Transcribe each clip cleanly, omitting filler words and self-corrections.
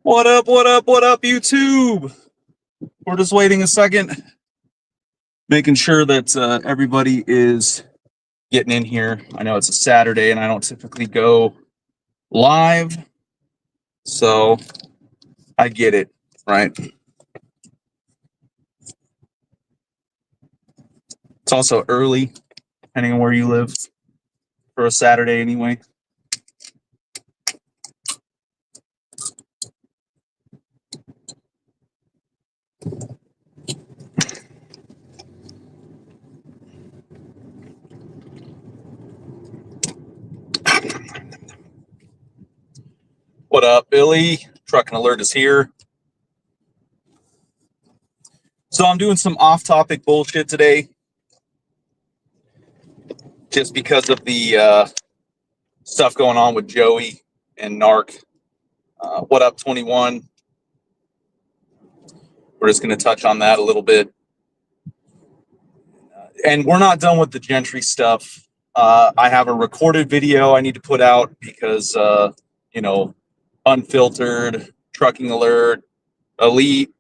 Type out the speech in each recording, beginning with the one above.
What up, YouTube? We're just waiting a second, making sure that everybody is getting in here. I know it's a Saturday and I don't typically go live, so I get it, right? It's also early, depending on where you live, for a Saturday anyway. What up, Billy? Trucking Alert is here. So I'm doing some off-topic bullshit today, just because of the stuff going on with Joey and Narc. What up, 21? We're just going to touch on that a little bit. And we're not done with the Gentry stuff. I have a recorded video I need to put out because, Unfiltered, Trucking Alert, Elite,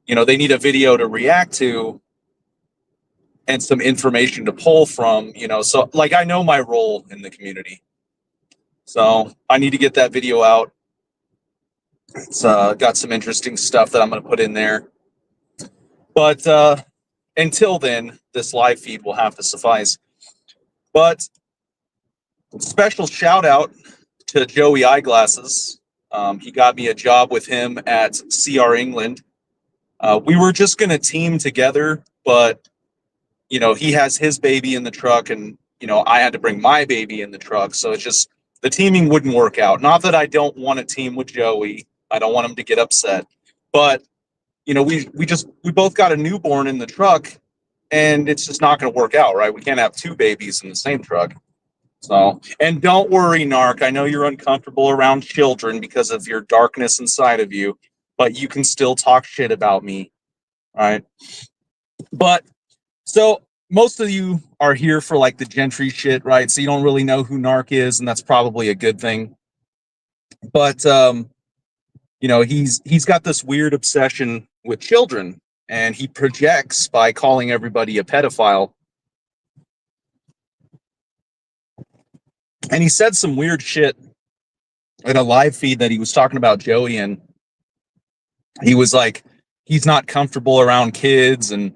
they need a video to react to and some information to pull from, so like I know my role in the community. So I need to get that video out. It's got some interesting stuff that I'm going to put in there. But until then, this live feed will have to suffice. But special shout out to Joey Eyeglasses. He got me a job with him at CR England. We were just going to team together, but, he has his baby in the truck and, I had to bring my baby in the truck. So it's just, the teaming wouldn't work out. Not that I don't want to team with Joey. I don't want him to get upset. But, we both got a newborn in the truck and it's just not going to work out, right? We can't have two babies in the same truck. So, and don't worry, Narc. I know you're uncomfortable around children because of your darkness inside of you, but you can still talk shit about me, right? But so most of you are here for like the Gentry shit, right? So you don't really know who Narc is, and that's probably a good thing. But he's got this weird obsession with children, and he projects by calling everybody a pedophile. And he said some weird shit in a live feed that he was talking about Joey, and he was like, he's not comfortable around kids, and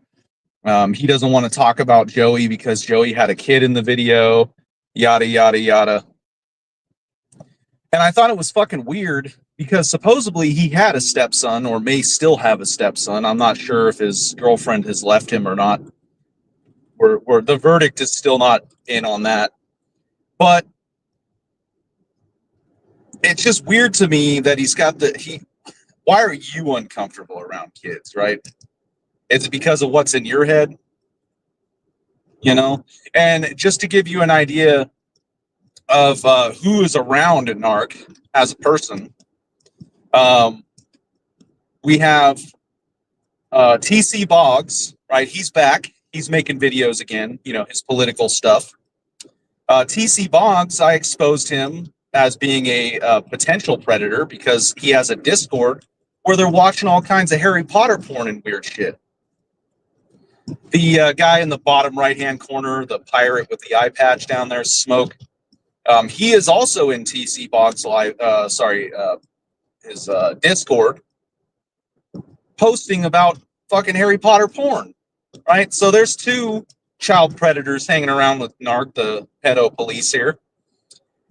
he doesn't want to talk about Joey because Joey had a kid in the video, yada, yada, yada. And I thought it was fucking weird because supposedly he had a stepson or may still have a stepson. I'm not sure if his girlfriend has left him or not. Or the verdict is still not in on that. But it's just weird to me that he's got why are you uncomfortable around kids, right? Is it because of what's in your head? And just to give you an idea of who is around Narc as a person, we have TC Boggs, right? He's back. He's making videos again, his political stuff. TC Boggs, I exposed him as being a potential predator because he has a Discord where they're watching all kinds of Harry Potter porn and weird shit. The guy in the bottom right-hand corner, the pirate with the eye patch down there, Smoke, he is also in TC Boggs his Discord, posting about fucking Harry Potter porn, right? So there's two child predators hanging around with Narc, the pedo police here.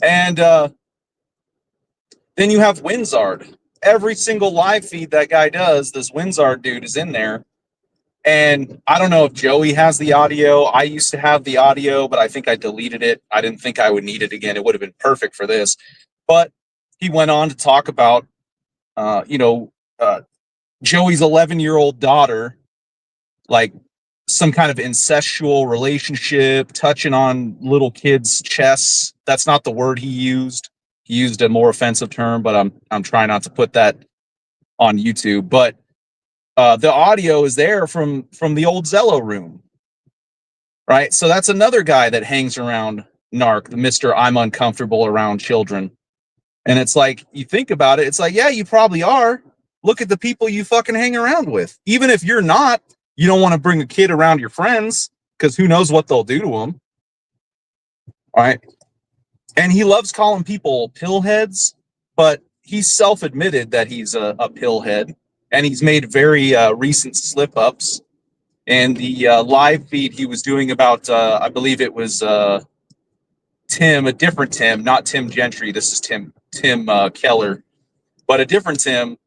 And then you have Winzard. Every single live feed that guy does, this Winzard dude is in there. And I don't know if Joey has the audio. I used to have the audio, but I think I deleted it. I didn't think I would need it again. It would have been perfect for this. But he went on to talk about, Joey's 11-year-old daughter, like some kind of incestual relationship, touching on little kids' chests. That's not the word he used. He used a more offensive term, but I'm trying not to put that on YouTube. But the audio is there from the old Zello room, right? So that's another guy that hangs around Narc, the Mr. I'm uncomfortable around children. And it's like, you think about it, it's like, yeah, you probably are. Look at the people you fucking hang around with. Even if you're not, you don't want to bring a kid around your friends because who knows what they'll do to them. All right. And he loves calling people pillheads, but he's self-admitted that he's a pillhead, and he's made very recent slip-ups. And the live feed he was doing about, I believe it was Tim, a different Tim, not Tim Gentry. This is Tim Keller, but a different Tim.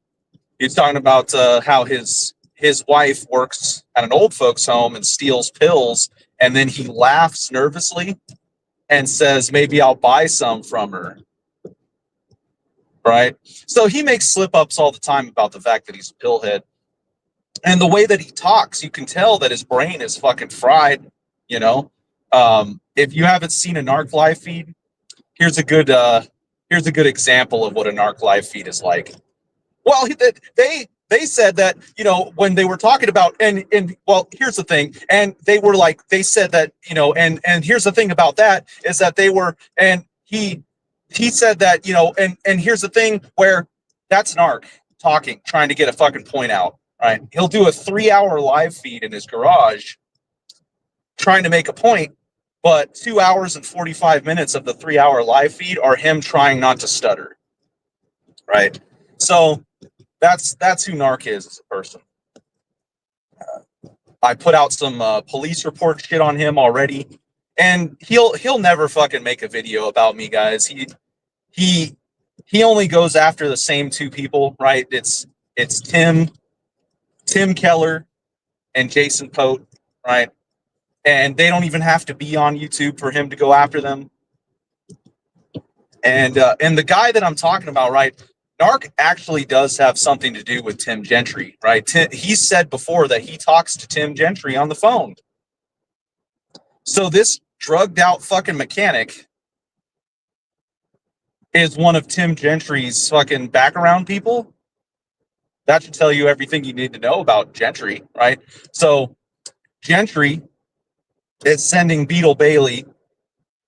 He's talking about how his wife works at an old folks home and steals pills, and then he laughs nervously and says, maybe I'll buy some from her. Right? So he makes slip-ups all the time about the fact that he's a pillhead. And the way that he talks, you can tell that his brain is fucking fried, you know? If you haven't seen a Narc live feed, here's a good example of what a Narc live feed is like. Well, they said that, you know, when they were talking about, and well, here's the thing, and they were like, they said that, you know, and here's the thing about that is that they were, and he said that, you know, and here's the thing where that's Narc talking, trying to get a fucking point out, right? He'll do a 3-hour live feed in his garage trying to make a point, but 2 hours and 45 minutes of the 3-hour live feed are him trying not to stutter, right? So that's who Narc is as a person. I put out some police report shit on him already, and he'll never fucking make a video about me, guys. He only goes after the same two people, right? It's Tim Keller and Jason Pote, right? And they don't even have to be on YouTube for him to go after them. And the guy that I'm talking about, right? Narc actually does have something to do with Tim Gentry, right? He said before that he talks to Tim Gentry on the phone. So this drugged out fucking mechanic is one of Tim Gentry's fucking background people. That should tell you everything you need to know about Gentry, right? So Gentry is sending Beetle Bailey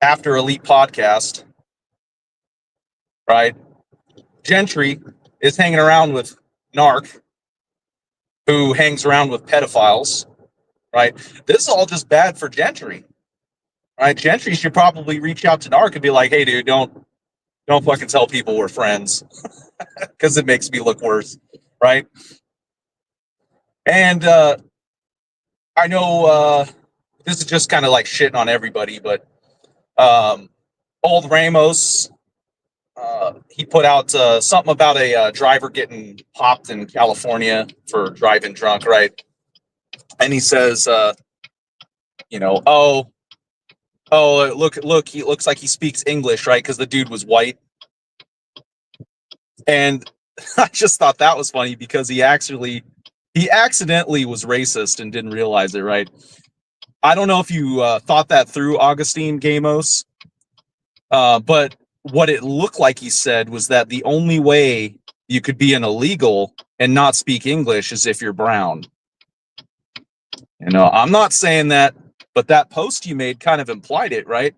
after Elite Podcast, right? Gentry is hanging around with Narc, who hangs around with pedophiles, right? This is all just bad for Gentry, right? Gentry should probably reach out to Narc and be like, hey, dude, don't fucking tell people we're friends because it makes me look worse, right? And I know this is just kind of like shitting on everybody, but old Ramos, he put out something about a driver getting popped in California for driving drunk, right? And he says, you know, look, he looks like he speaks English, right? Because the dude was white. And I just thought that was funny because he accidentally was racist and didn't realize it, right? I don't know if you thought that through, Augustine Gamos, but what it looked like he said was that the only way you could be an illegal and not speak English is if you're brown. You know, I'm not saying that, but that post you made kind of implied it, right?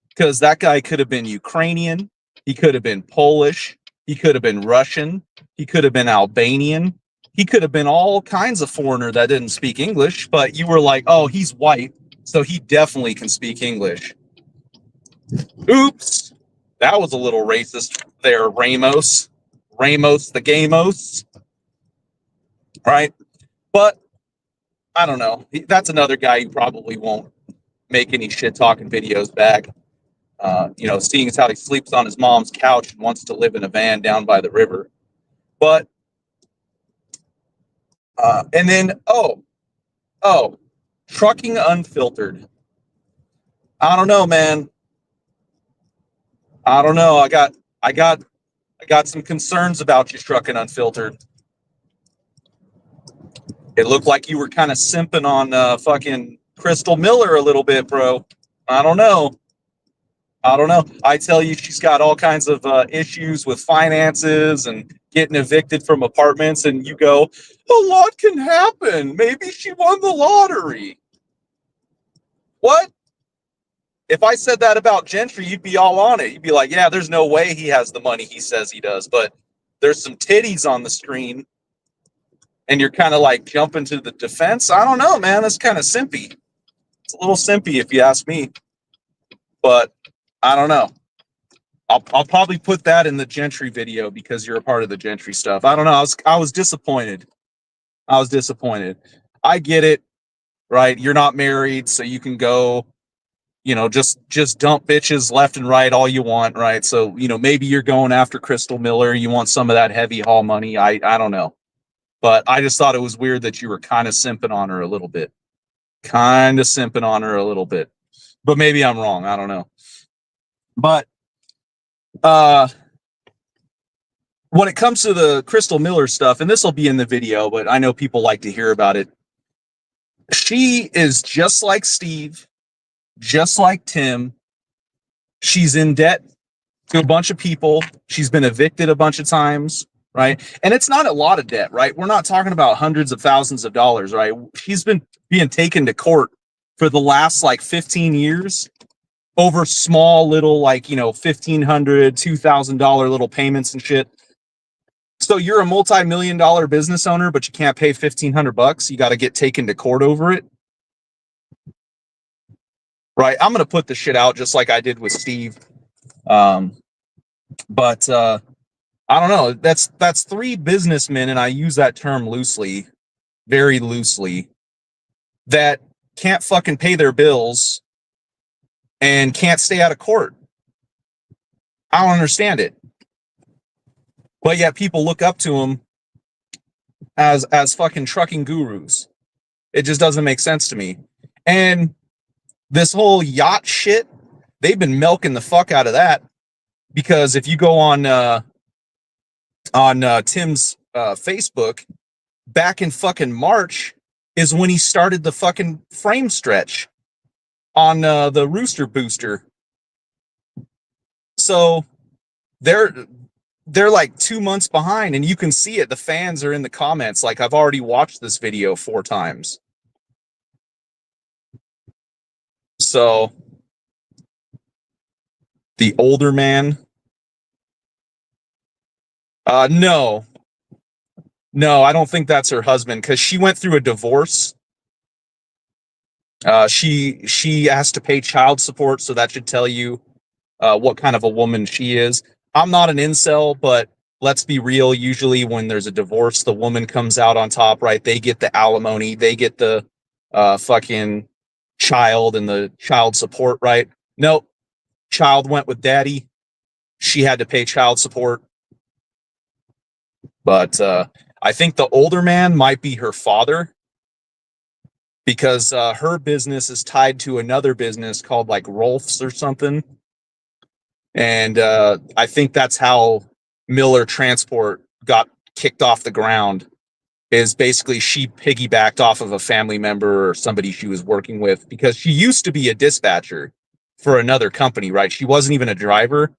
Because that guy could have been Ukrainian, he could have been Polish, he could have been Russian, he could have been Albanian, he could have been all kinds of foreigner that didn't speak English, but you were like, oh, he's white, so he definitely can speak English. Oops. That was a little racist there, Ramos the Gamos, right? But I don't know. That's another guy who probably won't make any shit talking videos back. You know, seeing as how he sleeps on his mom's couch and wants to live in a van down by the river. But and then Trucking Unfiltered. I don't know, man. I don't know. I got some concerns about you, Trucking Unfiltered. It looked like you were kind of simping on fucking Crystal Miller a little bit, bro. I don't know. I tell you, she's got all kinds of issues with finances and getting evicted from apartments, and you go, a lot can happen. Maybe she won the lottery. What? If I said that about Gentry, you'd be all on it. You'd be like, yeah, there's no way he has the money he says he does. But there's some titties on the screen, and you're kind of like jumping to the defense. I don't know, man. That's kind of simpy. It's a little simpy if you ask me. But I don't know. I'll probably put that in the Gentry video because you're a part of the Gentry stuff. I don't know. I was disappointed. I was disappointed. I get it, right? You're not married, so you can go, you know, just dump bitches left and right all you want, right? So, you know, maybe you're going after Crystal Miller. You want some of that heavy haul money. I don't know. But I just thought it was weird that you were kind of simping on her a little bit. Kind of simping on her a little bit. But maybe I'm wrong. I don't know. But when it comes to the Crystal Miller stuff, and this will be in the video, but I know people like to hear about it. She is just like Steve, just like Tim. She's in debt to a bunch of people. She's been evicted a bunch of times, right? And it's not a lot of debt, right? We're not talking about hundreds of thousands of dollars, right? She's been being taken to court for the last like 15 years over small little, like, you know, $1,500, $2,000 little payments and shit. So you're a multi-million-dollar business owner, but you can't pay $1,500. You got to get taken to court over it. Right. I'm going to put the shit out just like I did with Steve. But I don't know. That's three businessmen, and I use that term loosely, very loosely, that can't fucking pay their bills and can't stay out of court. I don't understand it. But yet people look up to them as fucking trucking gurus. It just doesn't make sense to me. And this whole yacht shit, they've been milking the fuck out of that, because if you go on Tim's Facebook, back in fucking March is when he started the fucking frame stretch on the Rooster Booster. So they're like 2 months behind, and you can see it. The fans are in the comments like, I've already watched this video 4 times. So the older man, no, I don't think that's her husband, because she went through a divorce. She has to pay child support, so that should tell you what kind of a woman she is. I'm not an incel, but let's be real. Usually when there's a divorce, the woman comes out on top, right? They get the alimony, they get the fucking child and the child support, right? Nope. Child went with daddy. She had to pay child support. But I think the older man might be her father, because her business is tied to another business called like Rolfs or something. And I think that's how Miller Transport got kicked off the ground, is basically she piggybacked off of a family member or somebody she was working with, because she used to be a dispatcher for another company, right? She wasn't even a driver.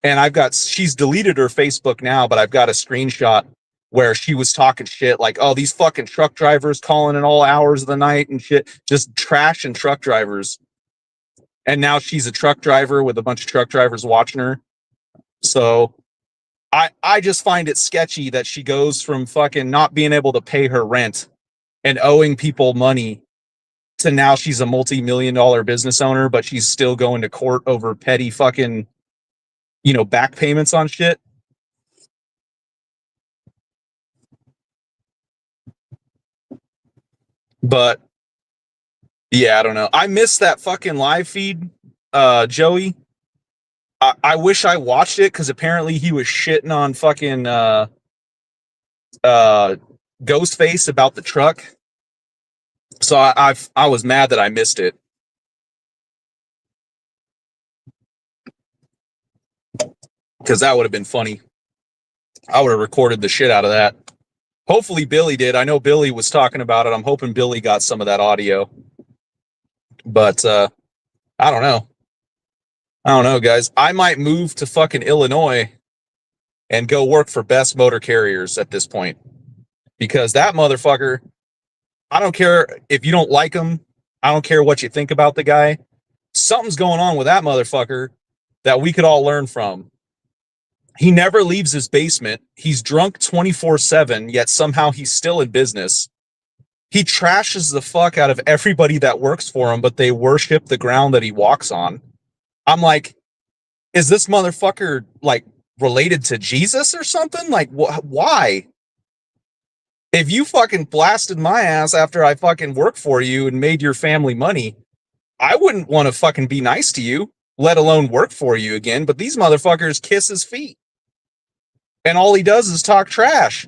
And she's deleted her Facebook now, but I've got a screenshot where she was talking shit like, oh, these fucking truck drivers calling in all hours of the night and shit, just trashing truck drivers. And now she's a truck driver with a bunch of truck drivers watching her. So I just find it sketchy that she goes from fucking not being able to pay her rent and owing people money to now she's a multi-million-dollar business owner, but she's still going to court over petty fucking, you know, back payments on shit. But yeah, I don't know. I missed that fucking live feed, Joey. I wish I watched it, because apparently he was shitting on fucking Ghostface about the truck. So I was mad that I missed it. Because that would have been funny. I would have recorded the shit out of that. Hopefully Billy did. I know Billy was talking about it. I'm hoping Billy got some of that audio. But I don't know. I don't know, guys. I might move to fucking Illinois and go work for Best Motor Carriers at this point. Because that motherfucker, I don't care if you don't like him. I don't care what you think about the guy. something's going on with that motherfucker that we could all learn from. He never leaves his basement. He's drunk 24/7, yet somehow he's still in business. He trashes the fuck out of everybody that works for him, but they worship the ground that he walks on. I'm like, is this motherfucker like related to Jesus or something? Like, why? If you fucking blasted my ass after I fucking worked for you and made your family money, I wouldn't want to fucking be nice to you, let alone work for you again. But these motherfuckers kiss his feet. And all he does is talk trash.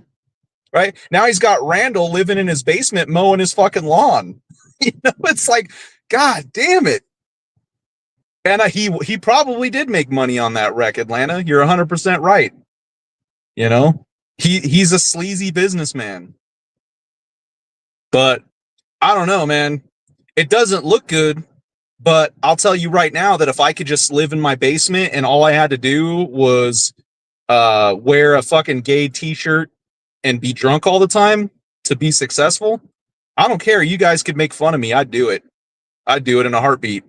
Right? Now he's got Randall living in his basement mowing his fucking lawn. You know, it's like, God damn it. And he probably did make money on that wreck, Atlanta. You're 100% right. You know, he's a sleazy businessman. But I don't know, man. It doesn't look good. But I'll tell you right now that if I could just live in my basement and all I had to do was wear a fucking gay t-shirt and be drunk all the time to be successful, I don't care. You guys could make fun of me. I'd do it. I'd do it in a heartbeat.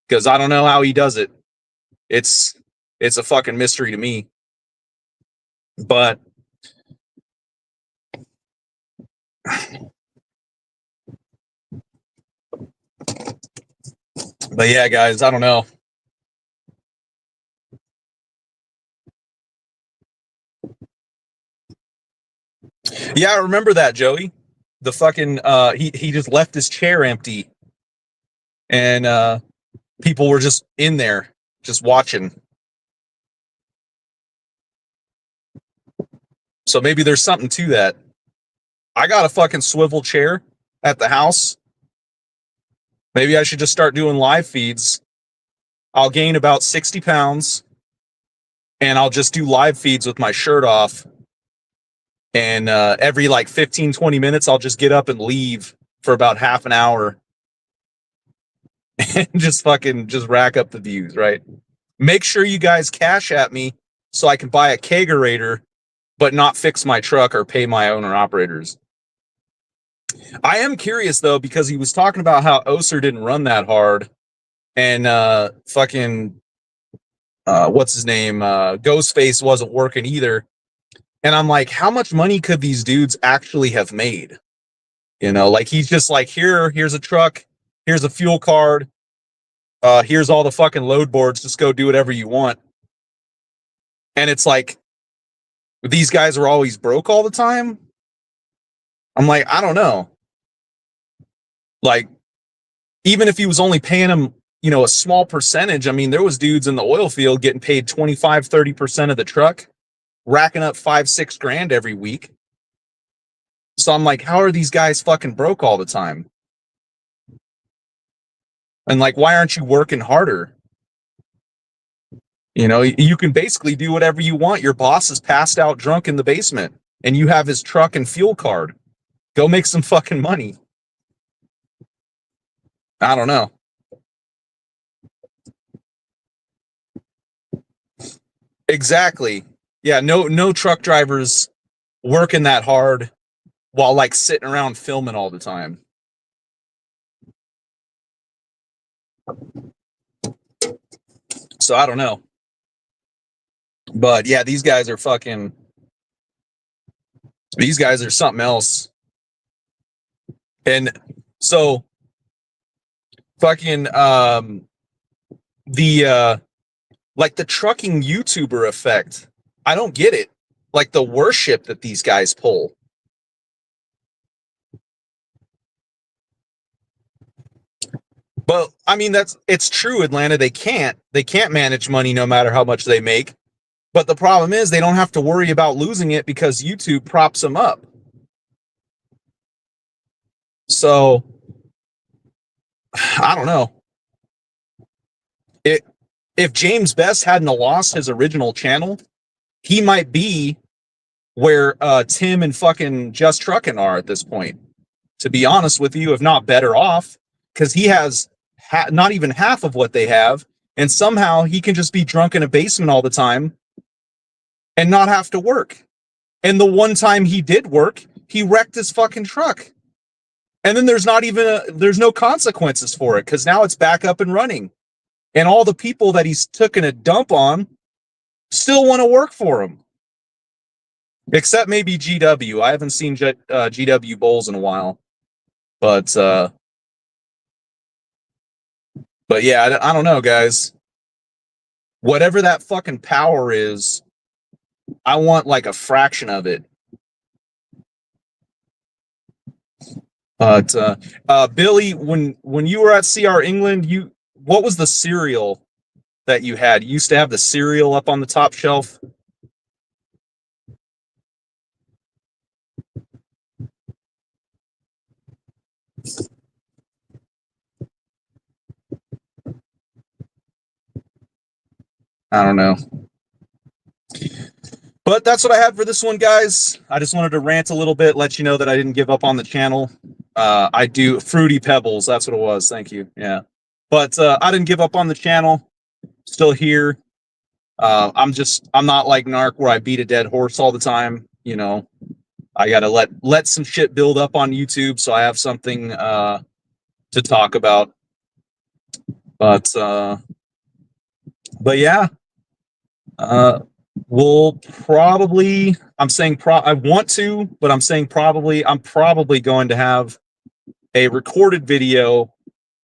Because I don't know how he does it. It's a fucking mystery to me. But yeah, guys, I don't know. Yeah, I remember that, Joey. The fucking he just left his chair empty. And people were just in there, just watching. So maybe there's something to that. I got a fucking swivel chair at the house. Maybe I should just start doing live feeds. I'll gain about 60 pounds and I'll just do live feeds with my shirt off. And every like 15, 20 minutes, I'll just get up and leave for about half an hour. And just rack up the views, right? Make sure you guys cash at me so I can buy a kegerator, but not fix my truck or pay my owner operators. I am curious though, because he was talking about how Oser didn't run that hard, and what's his name? Ghostface wasn't working either. And I'm like, how much money could these dudes actually have made? You know, like he's just like, here's a truck, here's a fuel card, here's all the fucking load boards, just go do whatever you want. And it's like, these guys are always broke all the time. I'm like, I don't know. Like, even if he was only paying them, you know, a small percentage, I mean, there was dudes in the oil field getting paid 25, 30% of the truck, racking up 5-6 grand every week. So I'm like, how are these guys fucking broke all the time? And like, why aren't you working harder? You know, you can basically do whatever you want. Your boss is passed out drunk in the basement and you have his truck and fuel card. Go make some fucking money. I don't know. Exactly. Yeah, no truck drivers working that hard while like sitting around filming all the time. So I don't know. But yeah, these guys are something else. And so fucking the trucking YouTuber effect, I don't get it. Like the worship that these guys pull. But I mean, it's true, Atlanta. They can't manage money no matter how much they make. But the problem is they don't have to worry about losing it because YouTube props them up. So I don't know. If James Best hadn't lost his original channel, he might be where Tim and fucking Just Truckin' are at this point. To be honest with you, if not better off, because he has not even half of what they have, and somehow he can just be drunk in a basement all the time and not have to work. And the one time he did work, he wrecked his fucking truck. And then there's no consequences for it because now it's back up and running. And all the people that he's taken a dump on still want to work for him. Except maybe GW. I haven't seen GW Bowles in a while. But yeah, I don't know, guys. Whatever that fucking power is, I want like a fraction of it. But Billy, when you were at CR England, what was the cereal that you had? You used to have the cereal up on the top shelf. I don't know. But that's what I had for this one, guys. I just wanted to rant a little bit, let you know that I didn't give up on the channel. I do Fruity Pebbles. That's what it was. Thank you. Yeah. But I didn't give up on the channel. Still here. I'm not like Narc where I beat a dead horse all the time. You know, I got to let some shit build up on YouTube so I have something to talk about. But yeah. We'll probably, I'm saying I want to, but I'm saying probably, I'm probably going to have a recorded video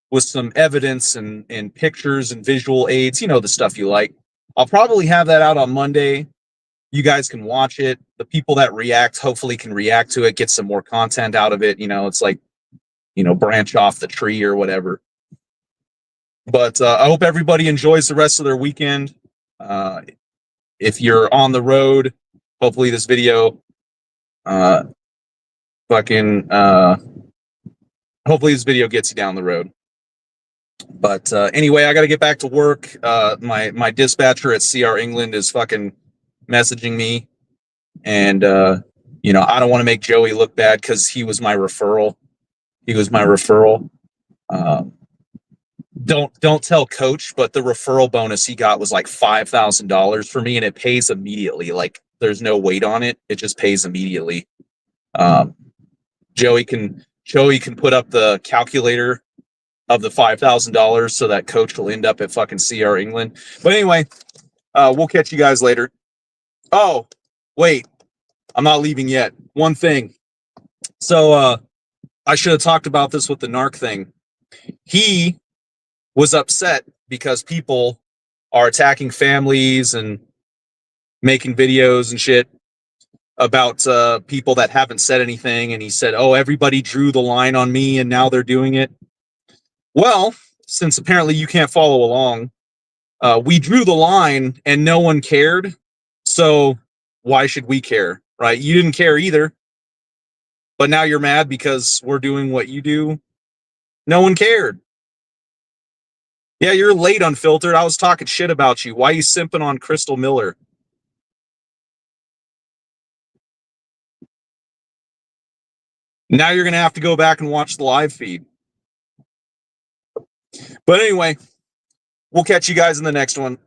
with some evidence and pictures and visual aids, you know, the stuff you like. I'll probably have that out on Monday. You guys can watch it. The people that react hopefully can react to it, get some more content out of it. You know, it's like, you know, branch off the tree or whatever. But I hope everybody enjoys the rest of their weekend. If you're on the road, hopefully this video hopefully this video gets you down the road. But anyway, I got to get back to work. My dispatcher at CR England is fucking messaging me, and you know, I don't want to make Joey look bad because he was my referral. Don't tell Coach, but the referral bonus he got was like $5,000 for me, and it pays immediately. Like there's no wait on it; it just pays immediately. Joey can put up the calculator of the $5,000 so that Coach will end up at fucking CR England. But anyway, we'll catch you guys later. Oh, wait, I'm not leaving yet. One thing. So I should have talked about this with the Narc thing. He was upset because people are attacking families and making videos and shit about people that haven't said anything. And he said, oh, everybody drew the line on me and now they're doing it. Well, since apparently you can't follow along, we drew the line and no one cared. So why should we care, right? You didn't care either. But now you're mad because we're doing what you do. No one cared. Yeah, you're late, Unfiltered. I was talking shit about you. Why are you simping on Crystal Miller? Now you're going to have to go back and watch the live feed. But anyway, we'll catch you guys in the next one.